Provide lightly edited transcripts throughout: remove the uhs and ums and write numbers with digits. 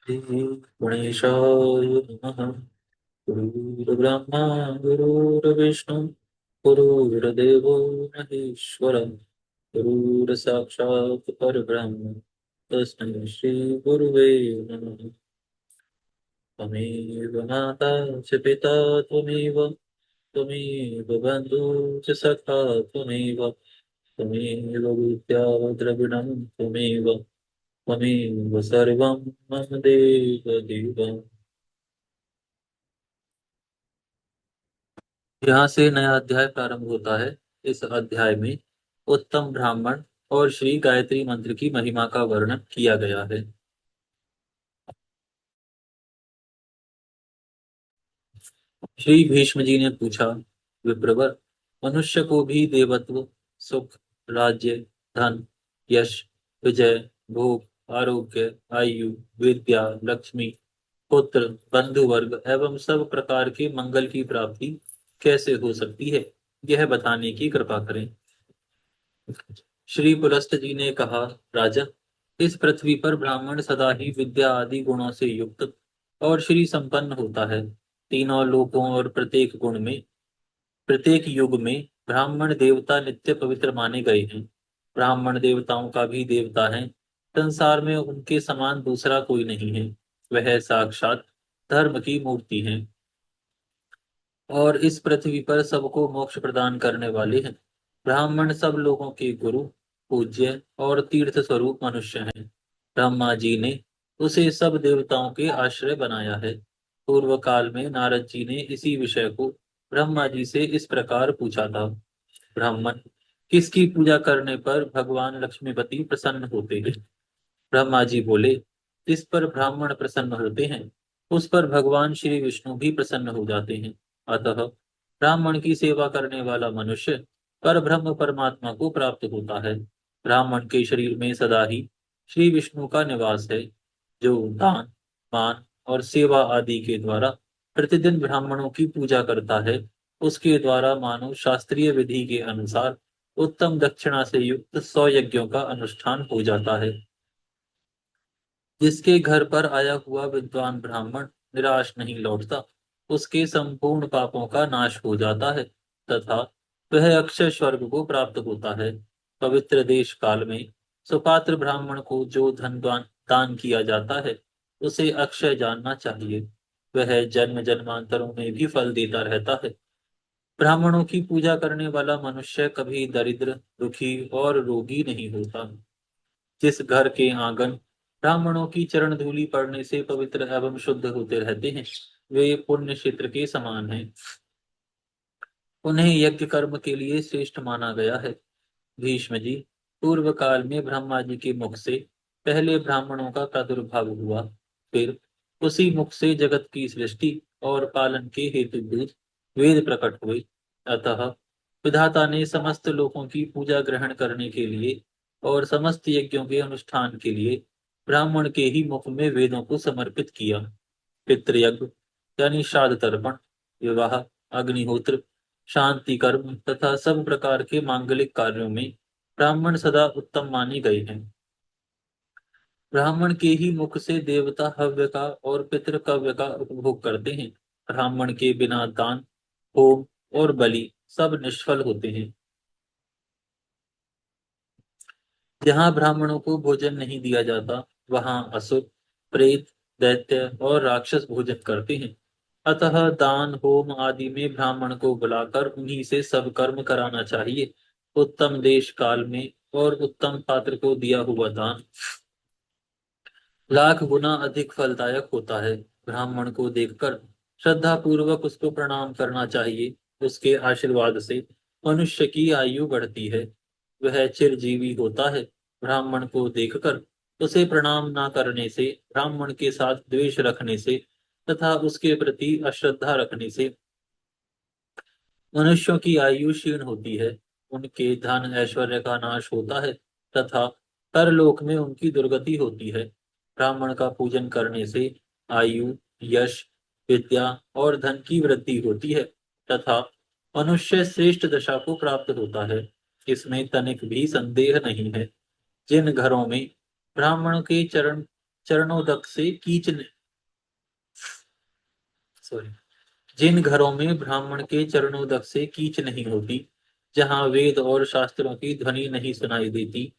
गणेशाय नमः। गुरुर्ब्रह्मा गुरुर्विष्णु गुरुर्देवो महेश्वर गुरुर्साक्षात् परब्रह्म तस्मै श्री गुरुवे नमः। त्वमेव माता च पिता त्वमेव त्वमेव बन्धु च सखा त्वमेव त्वमेव विद्या द्रविणं त्वमेव त्वमेव सर्वं मम देव देव। यहाँ से नया अध्याय प्रारंभ होता है। इस अध्याय में उत्तम ब्राह्मण और श्री गायत्री मंत्र की महिमा का वर्णन किया गया है। श्री भीष्म जी ने पूछा, विप्रवर, मनुष्य को भी देवत्व, सुख, राज्य, धन, यश, विजय, भोग, आरोग्य, आयु, विद्या, लक्ष्मी, पुत्र, बंधु वर्ग एवं सब प्रकार के मंगल की प्राप्ति कैसे हो सकती है, यह बताने की कृपा करें। श्री पुलस्त जी ने कहा, राजन, इस पृथ्वी पर ब्राह्मण सदा ही विद्या आदि गुणों से युक्त और श्री संपन्न होता है। तीनों लोकों और प्रत्येक गुण में, प्रत्येक युग में ब्राह्मण देवता नित्य पवित्र माने गए हैं। ब्राह्मण देवताओं का भी देवता है। संसार में उनके समान दूसरा कोई नहीं है। वह साक्षात धर्म की मूर्ति है और इस पृथ्वी पर सबको मोक्ष प्रदान करने वाले हैं। ब्राह्मण सब लोगों के गुरु, पूज्य और तीर्थ स्वरूप मनुष्य हैं। ब्रह्मा जी ने उसे सब देवताओं के आश्रय बनाया है। पूर्व काल में नारद जी ने इसी विषय को ब्रह्मा जी से इस प्रकार पूछा था, ब्राह्मण, किसकी पूजा करने पर भगवान लक्ष्मीपति प्रसन्न होते हैं? ब्रह्मा जी बोले, जिस पर ब्राह्मण प्रसन्न होते हैं उस पर भगवान श्री विष्णु भी प्रसन्न हो जाते हैं। अतः ब्राह्मण की सेवा करने वाला मनुष्य पर ब्रह्म परमात्मा को प्राप्त होता है। ब्राह्मण के शरीर में सदा ही श्री विष्णु का निवास है, जो दान, मान और सेवा आदि के द्वारा प्रतिदिन ब्राह्मणों की पूजा करता है। उसके द्वारा मानो शास्त्रीय विधि के अनुसार उत्तम दक्षिणा से युक्त 100 यज्ञों का अनुष्ठान हो जाता है। जिसके घर पर आया हुआ विद्वान ब्राह्मण निराश नहीं लौटता, उसके संपूर्ण पापों का नाश हो जाता है तथा वह अक्षय स्वर्ग को प्राप्त होता है। पवित्र देश काल में सुपात्र ब्राह्मण को जो धन दान दान किया जाता है, उसे अक्षय जानना चाहिए। वह जन्म जन्मांतरों में भी फल देता रहता है। ब्राह्मणों की पूजा करने वाला मनुष्य कभी दरिद्र, दुखी और रोगी नहीं होता। जिस घर के आंगन ब्राह्मणों की चरण धूलि पड़ने से पवित्र एवं शुद्ध होते रहते हैं, वे पुण्य क्षेत्र के समान हैं। उन्हें यज्ञ कर्म के लिए श्रेष्ठ माना गया है। भीष्म जी, पूर्व काल में ब्रह्मा जी के मुख से पहले ब्राह्मणों का प्रादुर्भाव हुआ। फिर उसी मुख से जगत की सृष्टि और पालन के हेतुभूत वेद प्रकट हुए। अतः विधाता ने समस्त लोगों की पूजा ग्रहण करने के लिए और समस्त यज्ञों के अनुष्ठान के लिए ब्राह्मण के ही मुख में वेदों को समर्पित किया। पितृयज्ञ यानी श्राद्ध तर्पण, विवाह, अग्निहोत्र, शांति कर्म तथा सब प्रकार के मांगलिक कार्यों में ब्राह्मण सदा उत्तम माने गए हैं। ब्राह्मण के ही मुख से देवता हव्य का और पितृ कव्य का उपभोग करते हैं। ब्राह्मण के बिना दान, होम और बलि सब निष्फल होते हैं। जहाँ ब्राह्मणों को भोजन नहीं दिया जाता, वहाँ असुर, प्रेत, दैत्य और राक्षस भोजन करते हैं। अतः दान होम आदि में ब्राह्मण को बुलाकर उन्हीं से सब कर्म कराना चाहिए। उत्तम देश काल में और उत्तम पात्र को दिया हुआ दान लाख गुना अधिक फलदायक होता है। ब्राह्मण को देखकर श्रद्धा पूर्वक उसको प्रणाम करना चाहिए। उसके आशीर्वाद से मनुष्य की आयु बढ़ती है, वह चिरजीवी होता है। ब्राह्मण को देखकर उसे प्रणाम न करने से, ब्राह्मण के साथ द्वेष रखने से तथा उसके प्रति अश्रद्धा रखने से मनुष्यों की आयु क्षीण होती है। उनके धन ऐश्वर्य का नाश होता है तथा परलोक में उनकी दुर्गति होती है। ब्राह्मण का पूजन करने से आयु, यश, विद्या और धन की वृद्धि होती है तथा मनुष्य श्रेष्ठ दशा को प्राप्त होता है। इसमें तनिक भी संदेह नहीं है। जिन घरों में ब्राह्मण के चरण चरणोदक से कीच सॉरी जिन घरों में ब्राह्मण के चरणोदक से कीच नहीं होती, जहाँ वेद और शास्त्रों की ध्वनि नहीं सुनाई देती,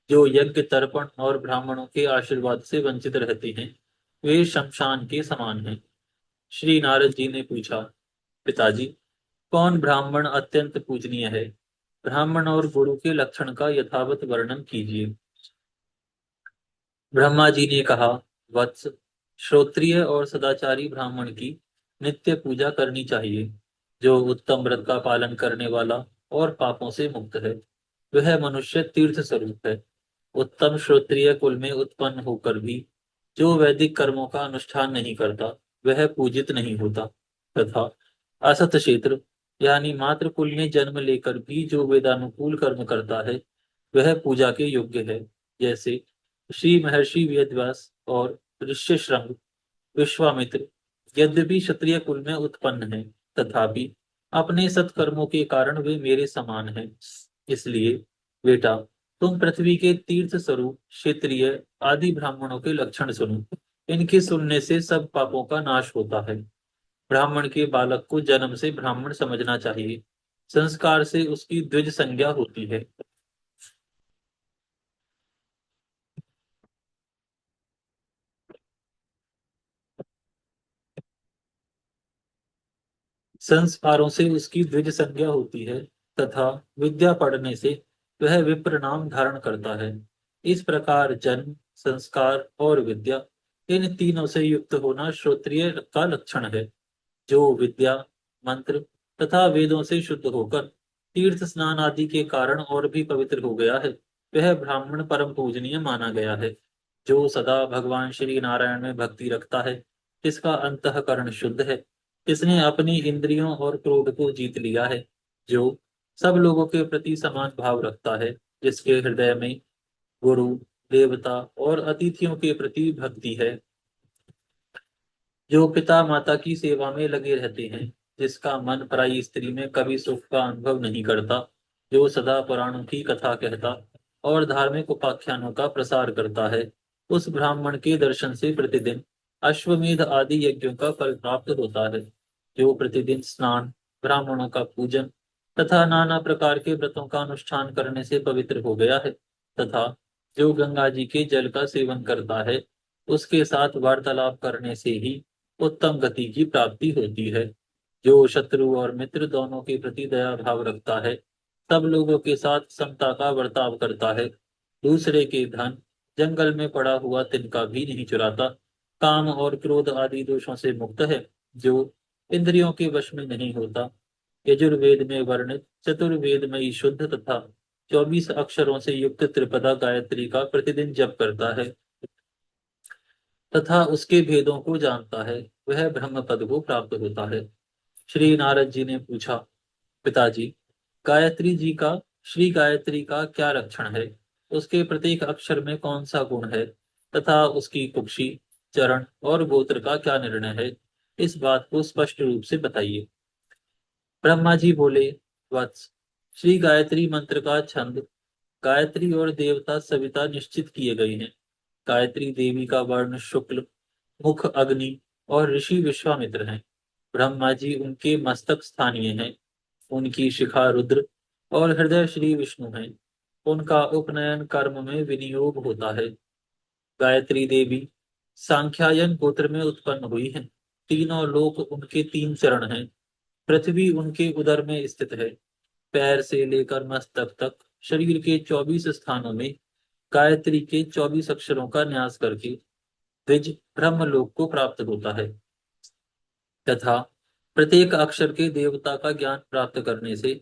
जो यज्ञ तर्पण और ब्राह्मणों के आशीर्वाद से वंचित रहते हैं, वे शमशान के समान हैं। श्री नारद जी ने पूछा, पिताजी, कौन ब्राह्मण अत्यंत पूजनीय है? ब्राह्मण और गुरु के लक्षण का यथावत वर्णन कीजिए। ब्रह्मा जी ने कहा, वत्स, श्रोत्रिय और सदाचारी ब्राह्मण की नित्य पूजा करनी चाहिए। जो उत्तम व्रत का पालन करने वाला और पापों से मुक्त है, वह मनुष्य तीर्थ स्वरूप है। उत्तम श्रोत्रिय कुल में उत्पन्न होकर भी जो वैदिक कर्मों का अनुष्ठान नहीं करता, वह पूजित नहीं होता। तथा असत क्षेत्र यानी मातृ कुल में जन्म लेकर भी जो वेदानुकूल कर्म करता है, वह पूजा के योग्य है। जैसे श्री महर्षि वेदव्यास और ऋष्यशृंग, विश्वामित्र यद्यपि क्षत्रिय कुल में उत्पन्न हैं, तथापि अपने सत्कर्मों के कारण वे मेरे समान हैं। इसलिए बेटा, तुम पृथ्वी के तीर्थ स्वरूप क्षत्रिय आदि ब्राह्मणों के लक्षण सुनो। इनके सुनने से सब पापों का नाश होता है। ब्राह्मण के बालक को जन्म से ब्राह्मण समझना चाहिए। संस्कार से उसकी द्विज संज्ञा होती है। संस्कारों से उसकी द्विज संज्ञा होती है, तथा विद्या पढ़ने से वह विप्र नाम धारण करता है। इस प्रकार जन्म, संस्कार और विद्या, इन तीनों से युक्त होना श्रोत्रिय का लक्षण है। जो विद्या, मंत्र तथा वेदों से शुद्ध होकर तीर्थ स्नान आदि के कारण और भी पवित्र हो गया है, वह ब्राह्मण परम पूजनीय माना गया है। जो सदा भगवान श्री नारायण में भक्ति रखता है, जिसका अंतःकरण शुद्ध है, जिसने अपनी इंद्रियों और क्रोध को जीत लिया है, जो सब लोगों के प्रति समान भाव रखता है, जिसके हृदय में गुरु, देवता और अतिथियों के प्रति भक्ति है, जो पिता माता की सेवा में लगे रहते हैं, जिसका मन पराई स्त्री में कभी सुख का अनुभव नहीं करता, जो सदा पुराणों की कथा कहता और धार्मिक उपाख्यानों का प्रसार करता है, उस ब्राह्मण के दर्शन से प्रतिदिन अश्वमेध आदि यज्ञों का फल प्राप्त होता है। जो प्रतिदिन स्नान, ब्राह्मणों का पूजन तथा नाना प्रकार के व्रतों का अनुष्ठान करने से पवित्र हो गया है, तथा जो गंगा जी के जल का सेवन करता है, उसके साथ वार्तालाप करने से ही उत्तम गति की प्राप्ति होती है। जो शत्रु और मित्र दोनों के प्रति दया भाव रखता है, सब लोगों के साथ समता का बर्ताव करता है, दूसरे के धन, जंगल में पड़ा हुआ तिनका भी नहीं चुराता, काम और क्रोध आदि दोषों से मुक्त है, जो इंद्रियों के वश में नहीं होता, यजुर्वेद में वर्णित चतुर्वेदमयी शुद्ध तथा 24 अक्षरों से युक्त त्रिपदा गायत्री का प्रतिदिन जप करता है, तथा उसके भेदों को जानता है, वह ब्रह्म पद को प्राप्त होता है। श्री नारद जी ने पूछा, पिताजी, गायत्री जी का श्री गायत्री का क्या लक्षण है? उसके प्रत्येक अक्षर में कौन सा गुण है, तथा उसकी कुक्षी, चरण और गोत्र का क्या निर्णय है? इस बात को स्पष्ट रूप से बताइए। ब्रह्मा जी बोले, वत्स, श्री गायत्री मंत्र का छंद गायत्री और देवता सविता निश्चित किए गए हैं। गायत्री देवी का वर्ण शुक्ल, मुख अग्नि और ऋषि विश्वामित्र हैं। ब्रह्मा जी उनके मस्तक स्थानीय हैं। उनकी शिखा रुद्र और हृदय श्री विष्णु हैं। उनका उपनयन कर्म में विनियोग होता है। गायत्री देवी सांख्यायन गोत्र में उत्पन्न हुई हैं। तीनों लोक उनके तीन चरण हैं। पृथ्वी उनके उदर में स्थित है। पैर से लेकर मस्तक तक शरीर के 24 स्थानों में गायत्री के 24 अक्षरों का न्यास करके द्विज ब्रह्मलोक को प्राप्त होता है, तथा प्रत्येक अक्षर के देवता का ज्ञान प्राप्त करने से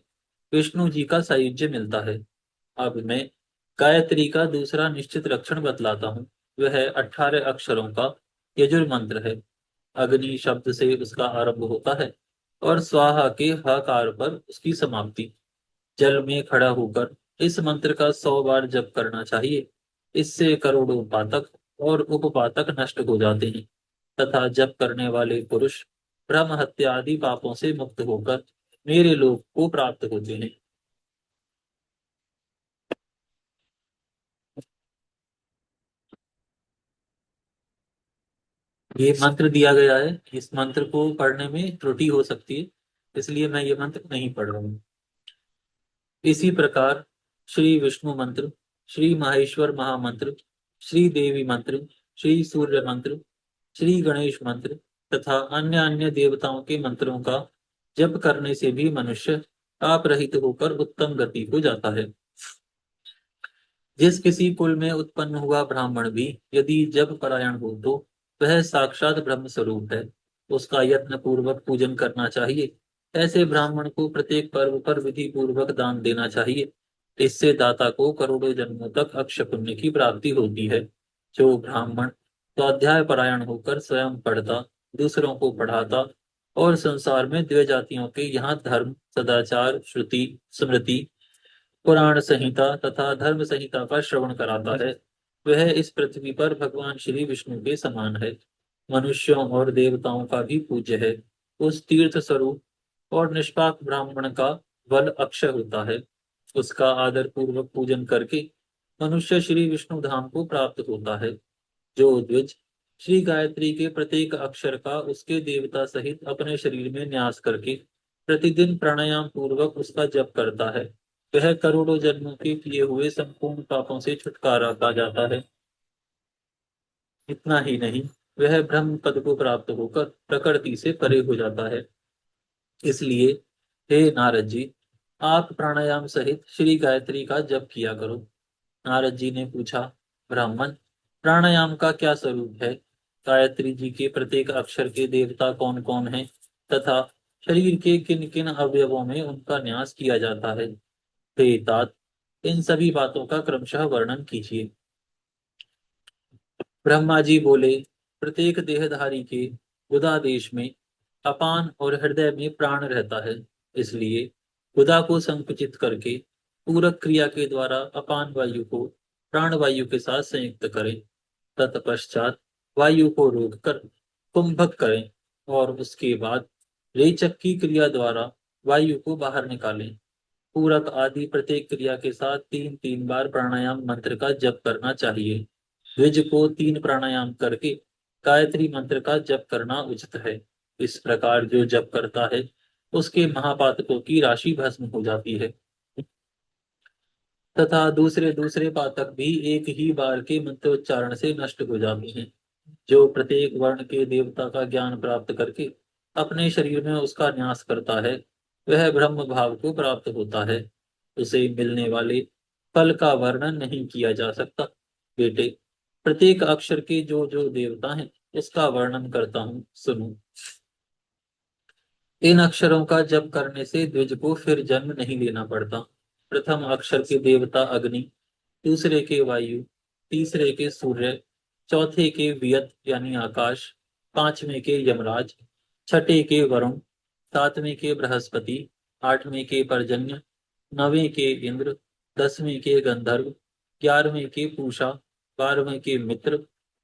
विष्णु जी का सायुज्य मिलता है। अब मैं गायत्री का दूसरा निश्चित लक्षण बतलाता हूँ। वह 18 अक्षरों का यजुर मंत्र है। अग्नि शब्द से उसका आरंभ होता है और स्वाहा के हकार पर उसकी समाप्ति। जल में खड़ा होकर इस मंत्र का 100 बार जप करना चाहिए। इससे करोड़ों पातक और उपपातक नष्ट हो जाते हैं, तथा जप करने वाले पुरुष ब्रह्म हत्या आदि पापों से मुक्त होकर मेरे लोक को प्राप्त होते हैं। ये मंत्र दिया गया है, इस मंत्र को पढ़ने में त्रुटि हो सकती है, इसलिए मैं ये मंत्र नहीं पढ़ रहा हूँ। इसी प्रकार श्री विष्णु मंत्र, श्री माहेश्वर महामंत्र, श्री देवी मंत्र, श्री सूर्य मंत्र, श्री गणेश मंत्र तथा अन्य अन्य देवताओं के मंत्रों का जप करने से भी मनुष्य पाप रहित होकर उत्तम गति को जाता है। जिस किसी कुल में उत्पन्न हुआ ब्राह्मण भी यदि जप परायण हो तो वह साक्षात ब्रह्म स्वरूप है, उसका यत्न पूर्वक पूजन करना चाहिए। ऐसे ब्राह्मण को प्रत्येक पर्व पर विधि पूर्वक दान देना चाहिए। इससे दाता को करोड़ों जन्मों तक अक्षय पुण्य की प्राप्ति होती है। जो ब्राह्मण स्वाध्याय परायण होकर स्वयं पढ़ता, दूसरों को पढ़ाता और संसार में द्वे जातियों के यहाँ धर्म, सदाचार, श्रुति, स्मृति, पुराण संहिता तथा धर्म संहिता का श्रवण कराता है, वह इस पृथ्वी पर भगवान श्री विष्णु के समान है, मनुष्यों और देवताओं का भी पूज्य है। उस तीर्थ स्वरूप और निष्पाप ब्राह्मण का बल अक्षय होता है। उसका आदर पूर्वक पूजन करके मनुष्य श्री विष्णु धाम को प्राप्त होता है। जो द्विज श्री गायत्री के प्रत्येक अक्षर का उसके देवता सहित अपने शरीर में न्यास करके प्रतिदिन प्राणायाम पूर्वक उसका जप करता है, वह करोड़ों जन्मों के किए हुए संपूर्ण पापों से छुटकारा पा जाता है। इतना ही नहीं, वह ब्रह्म पद को प्राप्त होकर प्रकृति से परे हो जाता है। इसलिए हे नारद जी, आप प्राणायाम सहित श्री गायत्री का जप किया करो। नारद जी ने पूछा, ब्राह्मण, प्राणायाम का क्या स्वरूप है? गायत्री जी के प्रत्येक अक्षर के देवता कौन कौन हैं तथा शरीर के किन किन अवयवों में उनका न्यास किया जाता है? हे तात, इन सभी बातों का क्रमशः वर्णन कीजिए। ब्रह्मा जी बोले, प्रत्येक देहधारी के गुदा देश में अपान और हृदय में प्राण रहता है। इसलिए गुदा को संकुचित करके पूरक क्रिया के द्वारा अपान वायु को प्राण वायु के साथ संयुक्त करें। तत्पश्चात वायु को रोककर कुंभक करें और उसके बाद रेचक की क्रिया द्वारा वायु को बाहर निकालें। पूरक आदि प्रत्येक क्रिया के साथ तीन तीन बार प्राणायाम मंत्र का जप करना चाहिए। द्विज को तीन प्राणायाम करके गायत्री मंत्र का जप करना उचित है। इस प्रकार जो जप करता है उसके महापातकों की राशि भस्म हो जाती है तथा दूसरे दूसरे पातक भी एक ही बार के मंत्रोच्चारण से नष्ट हो जाते हैं। जो प्रत्येक वर्ण के देवता का ज्ञान प्राप्त करके अपने शरीर में उसका न्यास करता है, वह ब्रह्म भाव को प्राप्त होता है। उसे मिलने वाले फल का वर्णन नहीं किया जा सकता। बेटे, प्रत्येक अक्षर के जो जो देवता हैं उसका वर्णन करता हूँ, सुनो। इन अक्षरों का जप करने से द्विज को फिर जन्म नहीं लेना पड़ता। प्रथम अक्षर के देवता अग्नि, दूसरे के वायु, तीसरे के सूर्य, चौथे के वियत यानी आकाश, पांचवें के यमराज, छठे के वरुण, सातवें के बृहस्पति, आठवें के पर्जन्य, नवें के इंद्र, दसवें के गंधर्व, ग्यारहवें के पूषा, बारहवें के मित्र,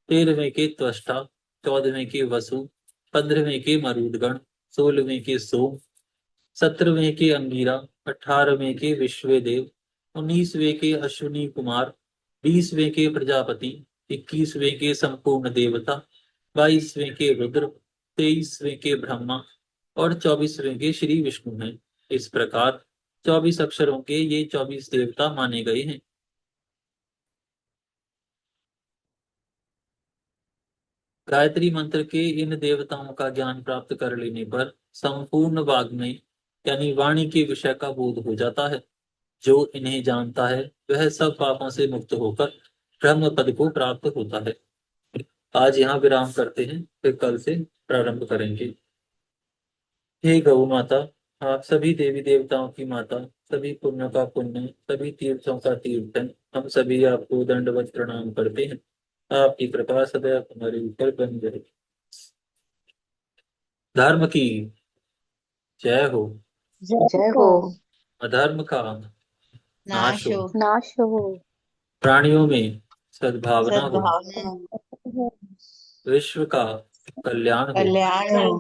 तेरहवें के त्वष्टा, चौदहवें के वसु, पंद्रहवें के मरुदगण, सोलहवें के सोम, सत्रहवें के अंगिरा, अठारहवें के विश्वेदेव, उन्नीसवें के अश्विनी कुमार, बीसवें के प्रजापति, इक्कीसवें के संपूर्ण देवता, बाईसवें के रुद्र, तेईसवें के ब्रह्मा और चौबीसवें के श्री विष्णु हैं। इस प्रकार 24 अक्षरों के ये 24 देवता माने गए हैं। गायत्री मंत्र के इन देवताओं का ज्ञान प्राप्त कर लेने पर संपूर्ण वाग्मय यानी वाणी के विषय का बोध हो जाता है। जो इन्हें जानता है वह सब पापों से मुक्त होकर ब्रह्म पद को प्राप्त होता है। आज यहाँ विराम करते हैं, फिर कल से प्रारंभ करेंगे। हे गौ माता, आप सभी देवी देवताओं की माता, सभी पुण्य का पुण्य, सभी तीर्थों का तीर्थ है। हम सभी आपको दंडवत प्रणाम करते हैं। आपकी कृपा सदैव हमारे ऊपर बनी रहे। धर्म की जय हो। जय हो। अधर्म का नाश नाश हो। हो। नाश हो। प्राणियों में सद्भावना हो। सद्भावना विश्व का कल्याण हो। कल्याण हो।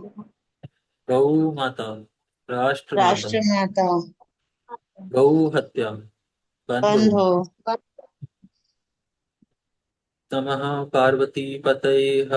गौ माता, राष्ट्र माता, राष्ट्र माता गौ हत्या बंद हो। बंद हो। नमः पार्वती पतये।